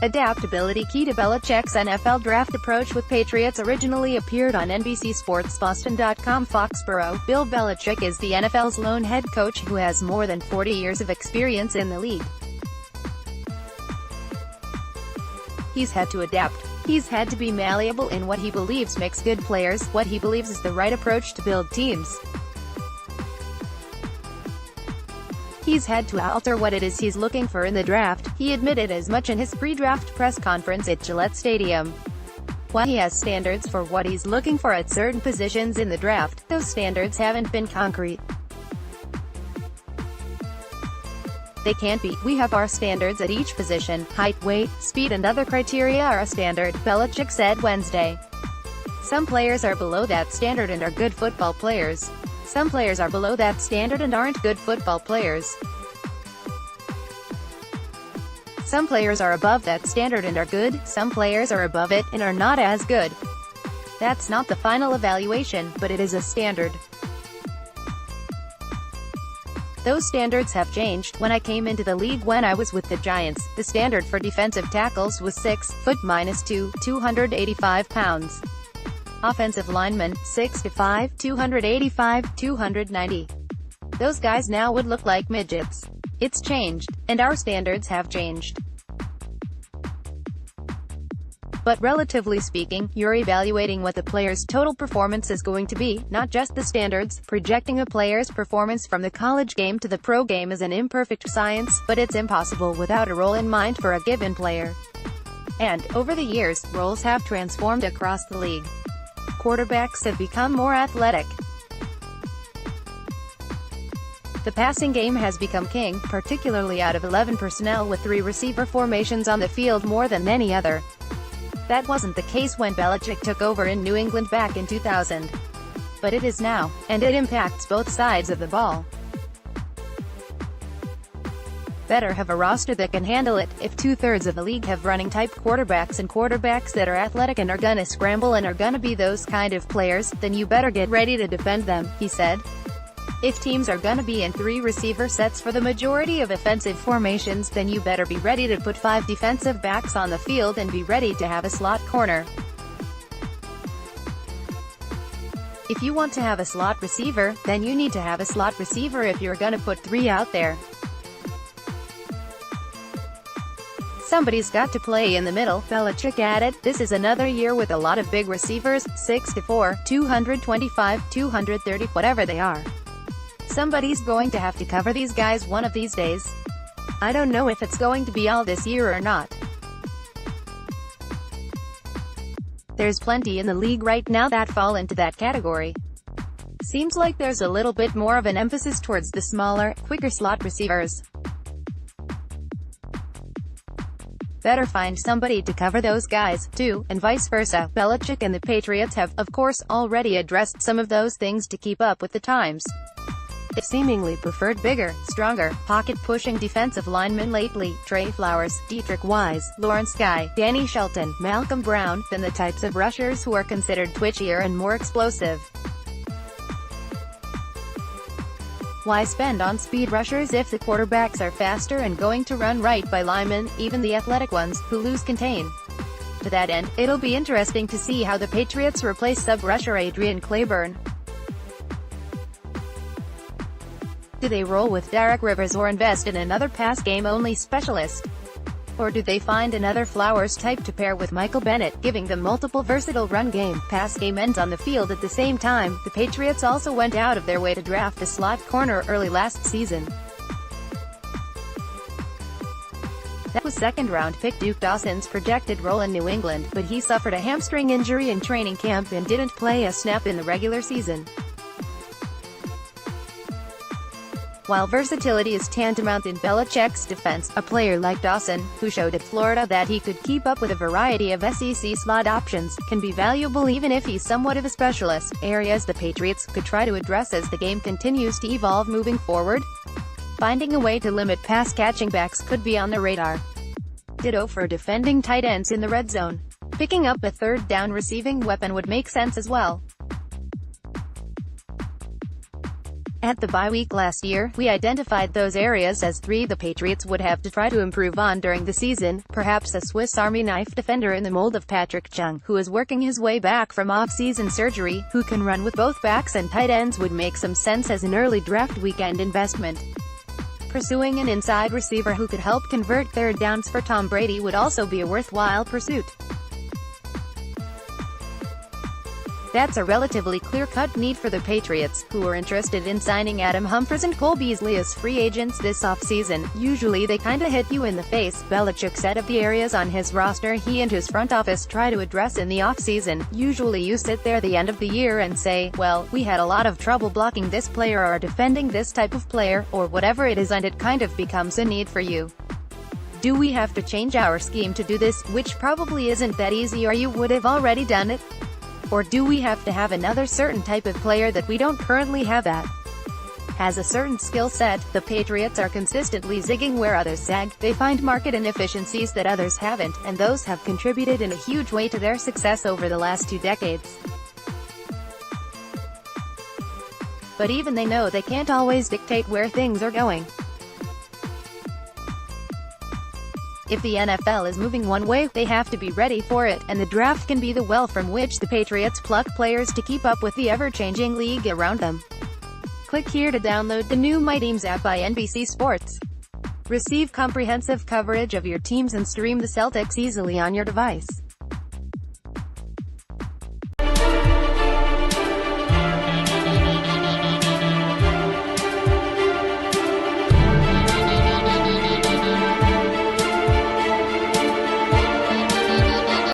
Adaptability key to Belichick's NFL draft approach with Patriots originally appeared on nbcsportsboston.comFOXBORO. Bill Belichick is the NFL's lone head coach who has more than 40 years of experience in the league. He's had to adapt. He's had to be malleable in what he believes makes good players, what he believes is the right approach to build teams. He's had to alter what it is he's looking for in the draft. He admitted as much in his pre-draft press conference at Gillette Stadium. While he has standards for what he's looking for at certain positions in the draft, those standards haven't been concrete. They can't be. We have our standards at each position. Height, weight, speed and other criteria are a standard, Belichick said Wednesday. Some players are below that standard and are good football players. Some players are below that standard and aren't good football players. Some players are above that standard and are good, some players are above it and are not as good. That's not the final evaluation, but it is a standard. Those standards have changed. When I came into the league when I was with the Giants, the standard for defensive tackles was 6'2", 285 pounds. Offensive linemen, 6'5", 285, 290. Those guys now would look like midgets. It's changed, and our standards have changed. But relatively speaking, you're evaluating what the player's total performance is going to be, not just the standards. Projecting a player's performance from the college game to the pro game is an imperfect science, but it's impossible without a role in mind for a given player. And, over the years, roles have transformed across the league. Quarterbacks have become more athletic. The passing game has become king, particularly out of 11 personnel with 3 receiver formations on the field more than any other. That wasn't the case when Belichick took over in New England back in 2000. But it is now, and it impacts both sides of the ball. Better have a roster that can handle it. If 2/3 of the league have running-type quarterbacks and quarterbacks that are athletic and are gonna scramble and are gonna be those kind of players, then you better get ready to defend them, he said. If teams are gonna be in 3 receiver sets for the majority of offensive formations, then you better be ready to put 5 defensive backs on the field and be ready to have a slot corner. If you want to have a slot receiver, then you need to have a slot receiver if you're gonna put 3 out there. Somebody's got to play in the middle, Belichick added. This is another year with a lot of big receivers, 6'4", 225, 230, whatever they are. Somebody's going to have to cover these guys one of these days. I don't know if it's going to be all this year or not. There's plenty in the league right now that fall into that category. Seems like there's a little bit more of an emphasis towards the smaller, quicker slot receivers. Better find somebody to cover those guys, too, and vice versa. Belichick and the Patriots have, of course, already addressed some of those things to keep up with the times. They've seemingly preferred bigger, stronger, pocket-pushing defensive linemen lately. Trey Flowers, Dietrich Wise, Lawrence Guy, Danny Shelton, Malcolm Brown, than the types of rushers who are considered twitchier and more explosive. Why spend on speed rushers if the quarterbacks are faster and going to run right by linemen, even the athletic ones, who lose contain? To that end, it'll be interesting to see how the Patriots replace sub-rusher Adrian Clayborn. Do they roll with Derek Rivers or invest in another pass-game-only specialist? Or do they find another Flowers type to pair with Michael Bennett, giving them multiple versatile run-game, pass-game ends on the field at the same time? The Patriots also went out of their way to draft a slot corner early last season. That was second-round pick Duke Dawson's projected role in New England, but he suffered a hamstring injury in training camp and didn't play a snap in the regular season. While versatility is tantamount in Belichick's defense, a player like Dawson, who showed at Florida that he could keep up with a variety of SEC slot options, can be valuable even if he's somewhat of a specialist. Areas the Patriots could try to address as the game continues to evolve moving forward. Finding a way to limit pass-catching backs could be on the radar. Ditto for defending tight ends in the red zone. Picking up a third-down receiving weapon would make sense as well. At the bye week last year, we identified those areas as 3 the Patriots would have to try to improve on during the season. Perhaps a Swiss Army knife defender in the mold of Patrick Chung, who is working his way back from off-season surgery, who can run with both backs and tight ends, would make some sense as an early draft weekend investment. Pursuing an inside receiver who could help convert third downs for Tom Brady would also be a worthwhile pursuit. That's a relatively clear-cut need for the Patriots, who are interested in signing Adam Humphries and Cole Beasley as free agents this offseason. Usually they kinda hit you in the face, Belichick said of the areas on his roster he and his front office try to address in the offseason. Usually you sit there the end of the year and say, well, we had a lot of trouble blocking this player or defending this type of player, or whatever it is, and it kind of becomes a need for you. Do we have to change our scheme to do this, which probably isn't that easy, or you would have already done it? Or do we have to have another certain type of player that we don't currently have that has a certain skill set? The Patriots are consistently zigging where others sag. They find market inefficiencies that others haven't, and those have contributed in a huge way to their success over the last 2 decades. But even they know they can't always dictate where things are going. If the NFL is moving one way, they have to be ready for it, and the draft can be the well from which the Patriots pluck players to keep up with the ever-changing league around them. Click here to download the new My Teams app by NBC Sports. Receive comprehensive coverage of your teams and stream the Celtics easily on your device.